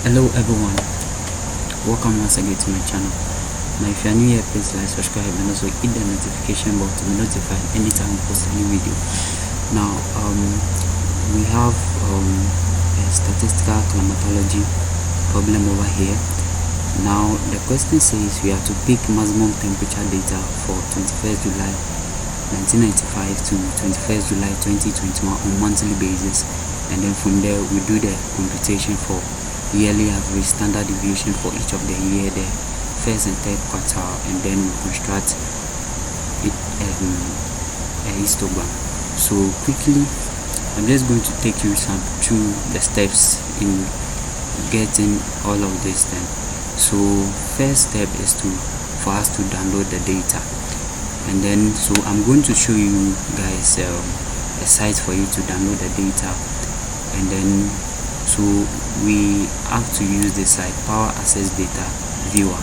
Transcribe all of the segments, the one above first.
Hello everyone, welcome once again to my channel. Now if you are new here, please like, subscribe and also hit the notification bell to be notified anytime I post a new video. Now we have a statistical climatology problem over here. Now the question says we have to pick maximum temperature data for 21st July 1995 to 21st July 2021 on monthly basis, and then from there we do the computation for yearly average, standard deviation for each of the year, the first and third quartile, and then we construct it a histogram. So quickly, I'm just going to take you through the steps in getting all of this done. So first step is for us to download the data, and then so I'm going to show you guys a site for you to download the data, and then so we have to use the site Power Access Data Viewer.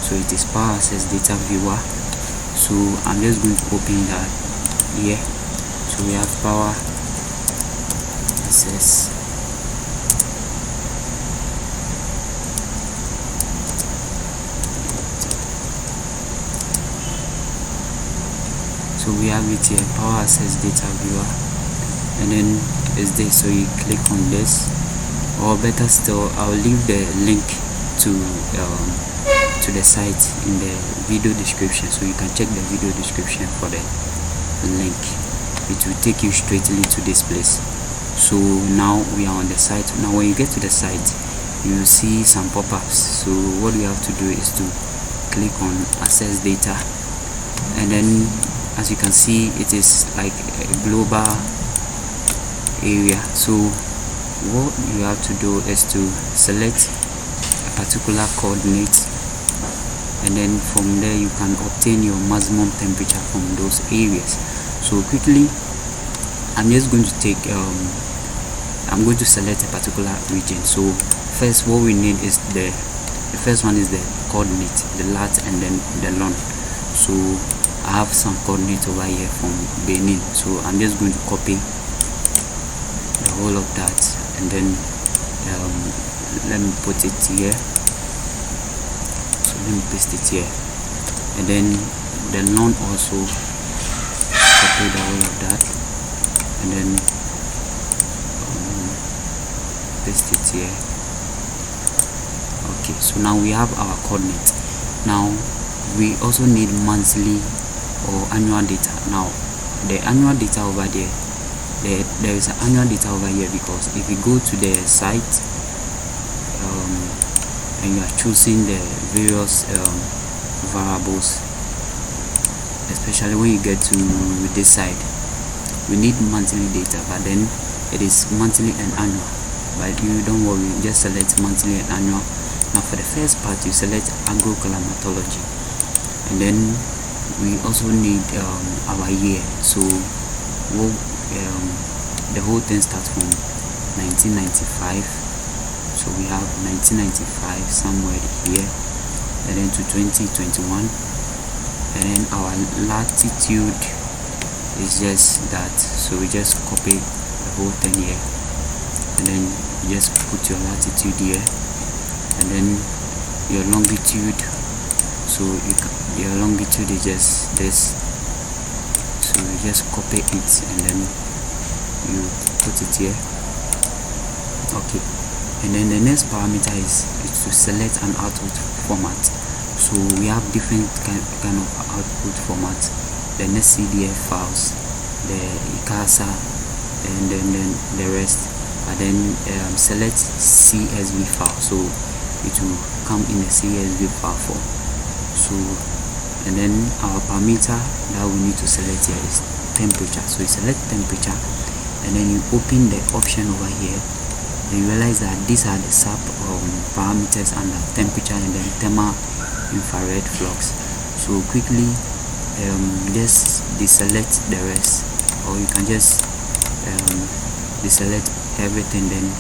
So it is Power Access Data Viewer. So I'm just going to open that here. So we have Power Access so we have it here, Power Access Data Viewer, and then is this. So you click on this, or better still, I'll leave the link to the site in the video description, so you can check the video description for the link. It will take you straightly to this place. So now we are on the site. Now when you get to the site, you will see some pop-ups. So what we have to do is to click on Access Data, and then as you can see, it is like a global area. So what you have to do is to select a particular coordinate, and then from there you can obtain your maximum temperature from those areas. So quickly, I'm just going to take I'm going to select a particular region. So first, what we need is the first one is the coordinate, the lat and then the long. So I have some coordinates over here from Benin, so I'm just going to copy the whole of that, and then let me put it here. So let me paste it here, and then the long also copy the whole of that, and then paste it here. Okay, so now we have our coordinates. Now we also need monthly or annual data. Now the annual data over there, there is an annual data over here, because if you go to the site and you are choosing the various variables, especially when you get to this side, we need monthly data, but then it is monthly and annual. But you don't worry, just select monthly and annual. Now for the first part, you select agroclimatology, and then we also need our year. So the whole thing starts from 1995, so we have 1995 somewhere here, and then to 2021, and then our latitude is just that. So we just copy the whole thing here, and then you just put your latitude here, and then your longitude. So your longitude is just this, so you just copy it and then you put it here. Okay, and then the next parameter is to select an output format. So we have different kind of output formats: the NetCDF files, the ICASA, and then the rest. But then select CSV file, so it will come in the CSV file form. So, and then our parameter that we need to select here is temperature. So you select temperature, and then you open the option over here, and you realize that these are the sub parameters under temperature and then thermal infrared flux. So quickly just deselect the rest, or you can just deselect everything. Then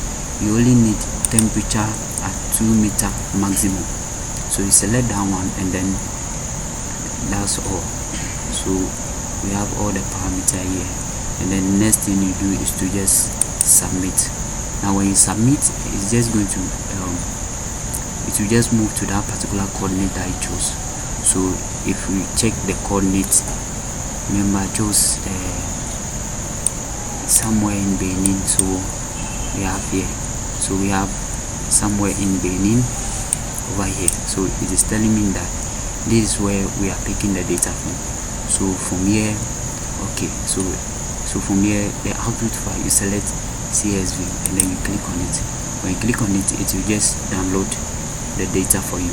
you only need temperature at 2 meter maximum, so you select that one, and then that's all. So we have all the parameter here, and then next thing you do is to just submit. Now when you submit, it's just going to it will just move to that particular coordinate that you chose. So if we check the coordinates, remember I chose somewhere in Benin, so we have here, so we have somewhere in Benin over here. So it is telling me that this is where we are picking the data from. So from here, okay, so from here, the output file, you select CSV and then you click on it. When you click on it, it will just download the data for you.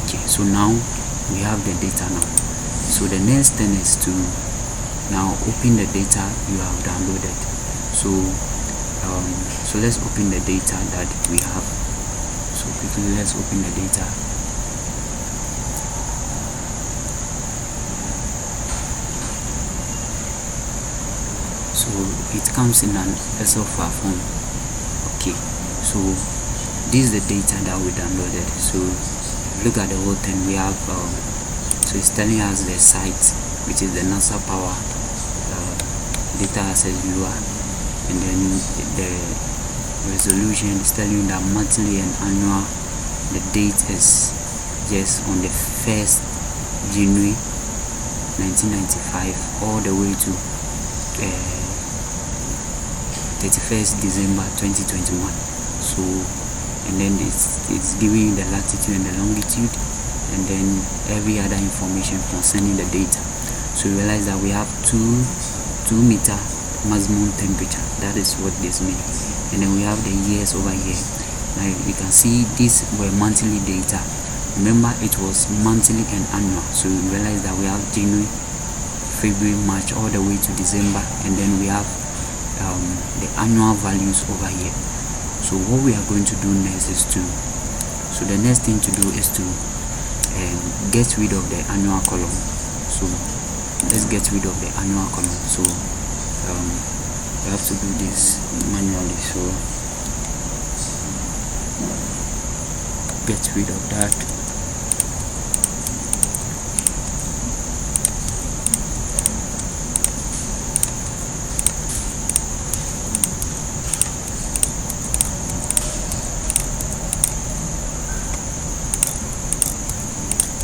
Okay, so now we have the data now. So the next thing is to now open the data you have downloaded. So so let's open the data that we have. So quickly, let's open the data. So it comes in an Excel file form. Okay, so this is the data that we downloaded. So look at the whole thing. We have so it's telling us the site, which is the NASA Power data access viewer, and then the resolution is telling you that monthly and annual. The date is just on the 1st January 1995 all the way to 31st December 2021. So and then it's giving you the latitude and the longitude, and then every other information concerning the data. So you realize that we have 2 meter maximum temperature. That is what this means. And then we have the years over here. Now you can see these were monthly data. Remember, it was monthly and annual. So you realize that we have January, February, March all the way to December, and then we have the annual values over here. So what we are going to do next is so the next thing to do is to get rid of the annual column. So let's get rid of the annual column. So we have to do this manually. So get rid of that.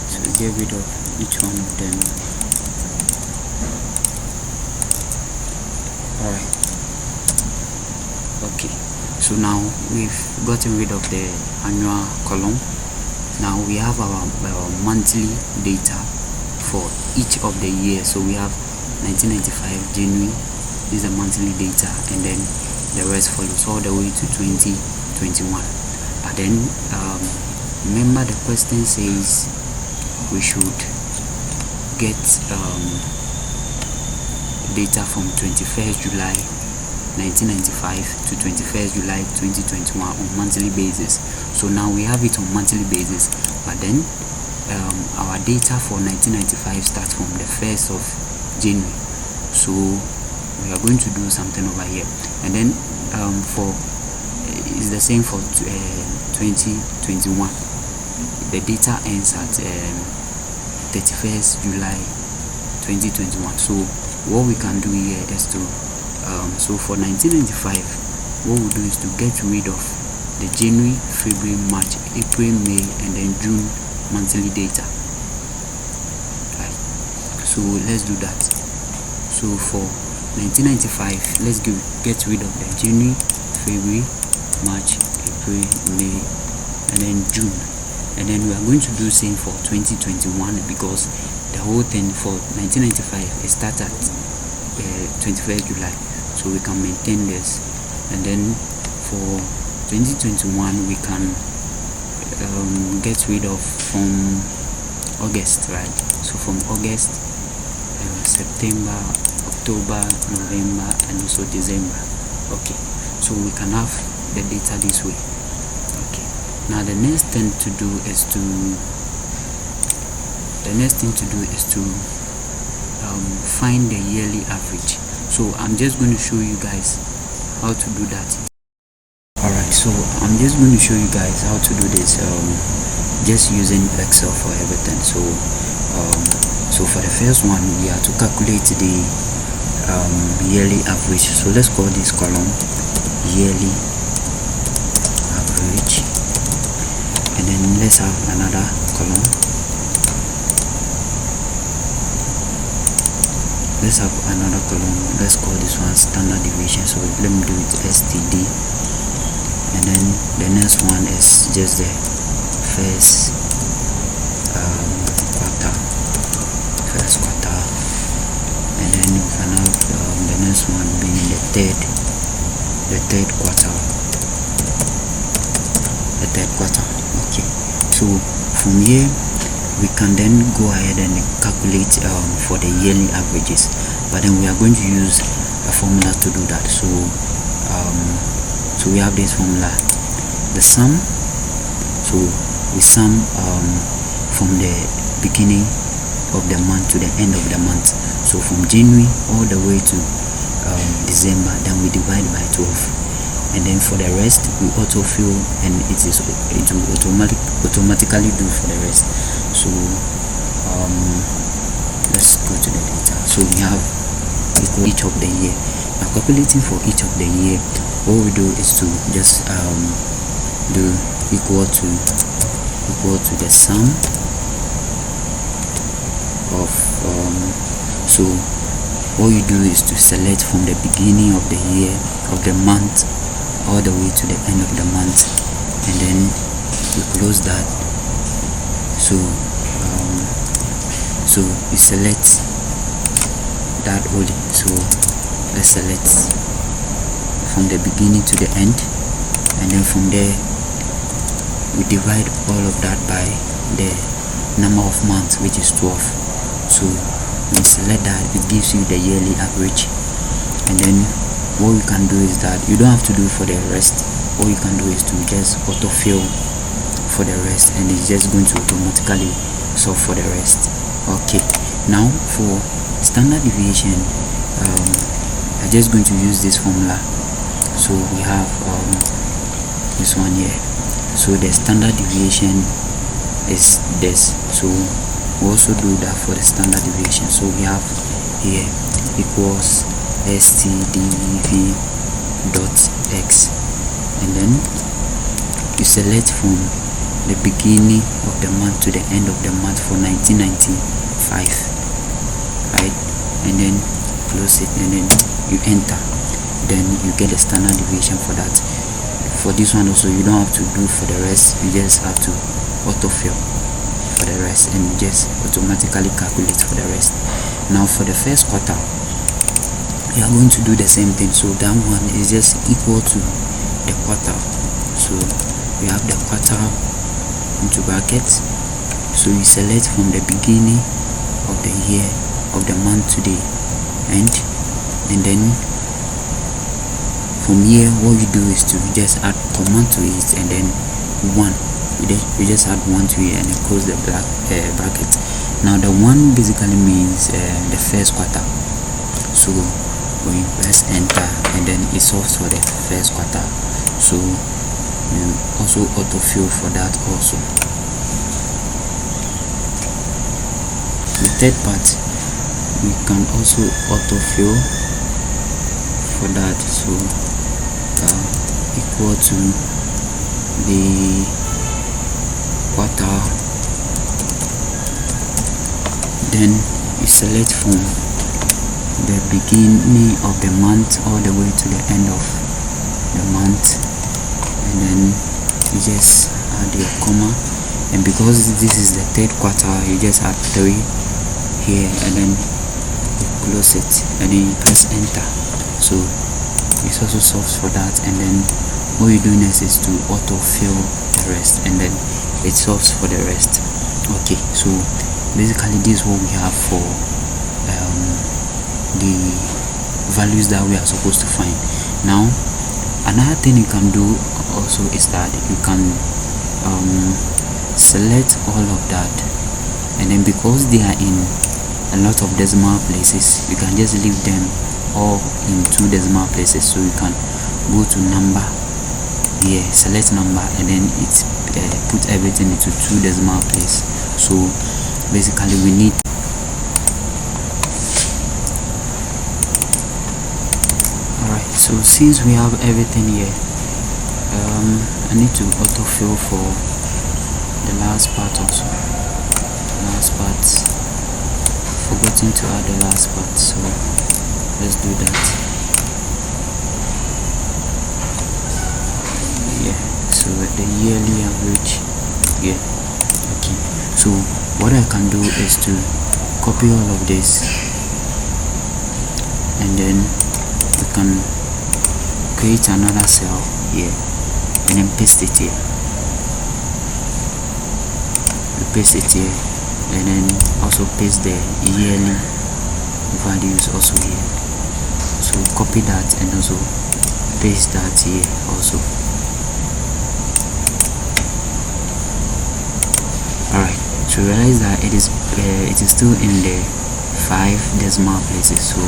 So get rid of each one of them. Alright, okay, so now we've gotten rid of the annual column. Now we have our monthly data for each of the years. So we have 1995 January, this is the monthly data, and then the rest follows all the way to 2021. But then remember, the question says we should get data from 21st July 1995 to 21st July 2021 on monthly basis. So now we have it on monthly basis, but then our data for 1995 starts from the 1st of January. So we are going to do something over here, and then for it's the same for 2021. The data ends at 31st July 2021. So what we can do here is to so for 1995, what we'll do is to get rid of the January, February, March, April, May, and then June monthly data. Right, so let's do that. So for 1995, let's get rid of the January, February, March, April, May, and then June. And then we are going to do same for 2021, because the whole thing for 1995 it started at 21st July, so we can maintain this. And then for 2021 we can get rid of from August, right? So from August, September, October, November, and also December. Okay, so we can have the data this way. Okay, now the next thing to do is to find the yearly average. So I'm just going to show you guys how to do that. Alright, so I'm just going to show you guys how to do this just using Excel for everything. So so for the first one, we have to calculate the yearly average. So let's call this column yearly average. And then let's have another column. Let's call this one standard deviation. So let me do it STD. And then the next one is just the first quarter. And then we can have the next one being the third quarter. Okay, so from here we can then go ahead and calculate for the yearly averages, but then we are going to use a formula to do that. So we have this formula, the sum. So we sum from the beginning of the month to the end of the month. So from January all the way to December, then we divide by 12, and then for the rest we autofill, and it will automatically do for the rest. So let's go to the data. So we have each of the year. Now calculating for each of the year, what we do is to just do equal to the sum of so what you do is to select from the beginning of the year, of the month, all the way to the end of the month, and then you close that. So you select that only. So let's select from the beginning to the end, and then from there we divide all of that by the number of months, which is 12. So when you select that, it gives you the yearly average. And then what you can do is that you don't have to do for the rest. What you can do is to just autofill for the rest, and it's just going to automatically solve for the rest. Okay, now for standard deviation, I'm just going to use this formula. So we have this one here. So the standard deviation is this. So we also do that for the standard deviation. So we have here equals STDV dot X, and then you select from the beginning of the month to the end of the month for 1995, right? And then close it, and then you enter. Then you get the standard deviation for that. For this one also, you don't have to do for the rest. You just have to autofill for the rest, and just automatically calculate for the rest. Now for the first quarter, we are going to do the same thing. So that one is just equal to the quarter. So we have the quarter into brackets. So you select from the beginning of the year, of the month to the end, and then from here what you do is to just add command to it, and then 1. You just add 1 to it, and then close the bracket. Now the 1 basically means the first quarter. So when you press enter, and then it solves for the first quarter. So you also autofill for that also. The third part, we can also autofill for that. So equal to the quarter. Then you select from the beginning of the month all the way to the end of the month, and then you just add your comma, and because this is the third quarter, you just add 3 here, and then you close it, and then you press enter. So it also solves for that, and then what you do next is to autofill the rest, and then it solves for the rest. Okay, so basically this is what we have for the values that we are supposed to find. Now another thing you can do also is that you can select all of that, and then because they are in a lot of decimal places, you can just leave them all in 2 decimal places. So you can go to number here, select number, and then it put everything into 2 decimal place. So basically we need so So since we have everything here, I need to autofill for the last part also. Last part, forgotten to add the last part, so let's do that. Yeah, so the yearly average. Yeah, okay. So what I can do is to copy all of this, and then we can create another cell here and then paste it here. We paste it here, and then also paste the yearly values also here. So copy that and also paste that here also. Alright, so realize that it is still in the 5 decimal places. So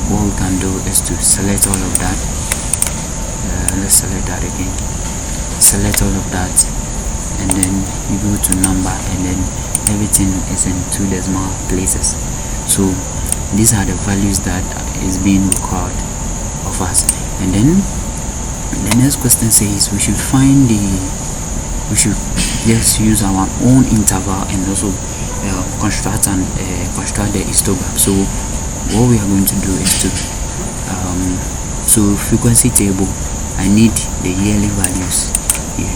what we can do is to select all of that. Let's select that again. Select all of that, and then you go to number, and then everything is in 2 decimal places. So these are the values that is being required of us. And then the next question says we should just use our own interval and also construct the histogram. So what we are going to do is to so frequency table, I need the yearly values here.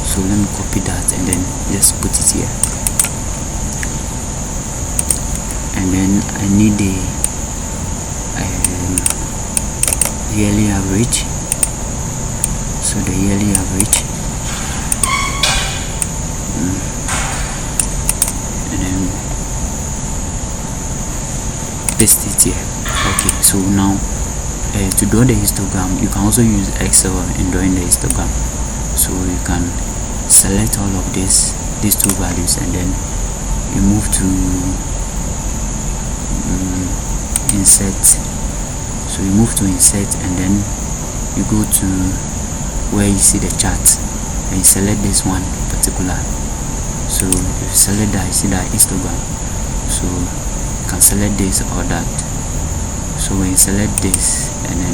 So let me copy that and then just put it here. And then I need the yearly average. So the yearly average, and then paste it here. Okay, so now to draw the histogram, you can also use Excel in drawing the histogram. So you can select all of these 2 values, and then you move to insert. So you move to insert, and then you go to where you see the chart, and you select this one particular. So if you select that, you see that histogram. So you can select this or that. So when you select this, and then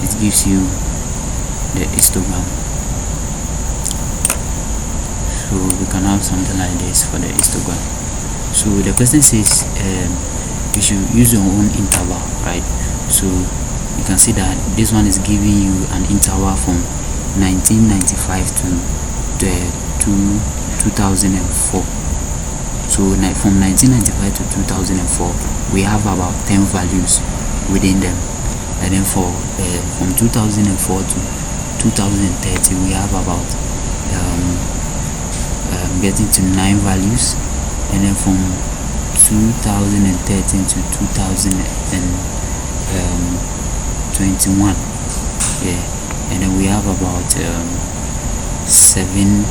it gives you the histogram. So we can have something like this for the histogram. So the question says you should use your own interval, right? So you can see that this one is giving you an interval from 1995 to 2004. So from 1995 to 2004, we have about 10 values within them, and then from 2004 to 2030, we have about getting to 9 values, and then from 2013 to 2021, yeah, and then we have about 7,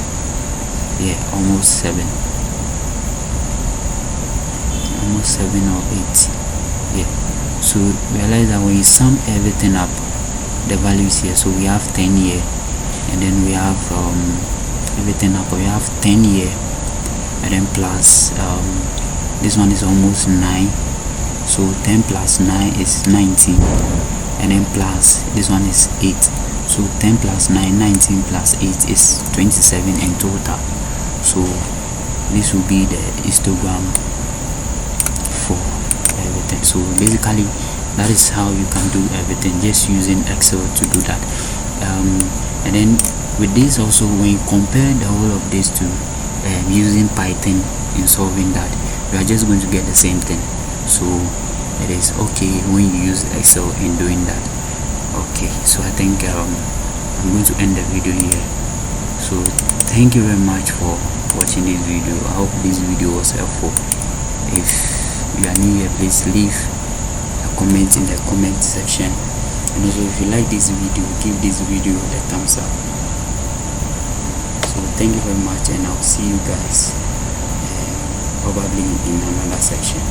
yeah, almost 7 or 8, yeah. So realize that when you sum everything up, the values here, so we have 10 here, and then we have everything up, we have 10 here, and then plus this one is almost 9, so 10 plus 9 is 19, and then plus this one is 8, so 10 plus 9, 19 plus 8 is 27 in total. So this will be the histogram for everything. So basically that is how you can do everything, just using Excel to do that. And then with this also, when you compare the whole of this to using Python in solving that, you are just going to get the same thing. So it is okay when you use Excel in doing that. Okay, so I think I'm going to end the video here. So thank you very much for watching this video. I hope this video was helpful. If you are new here, please leave a comment in the comment section, and also if you like this video, give this video a thumbs up. So thank you very much, and I'll see you guys probably in another section.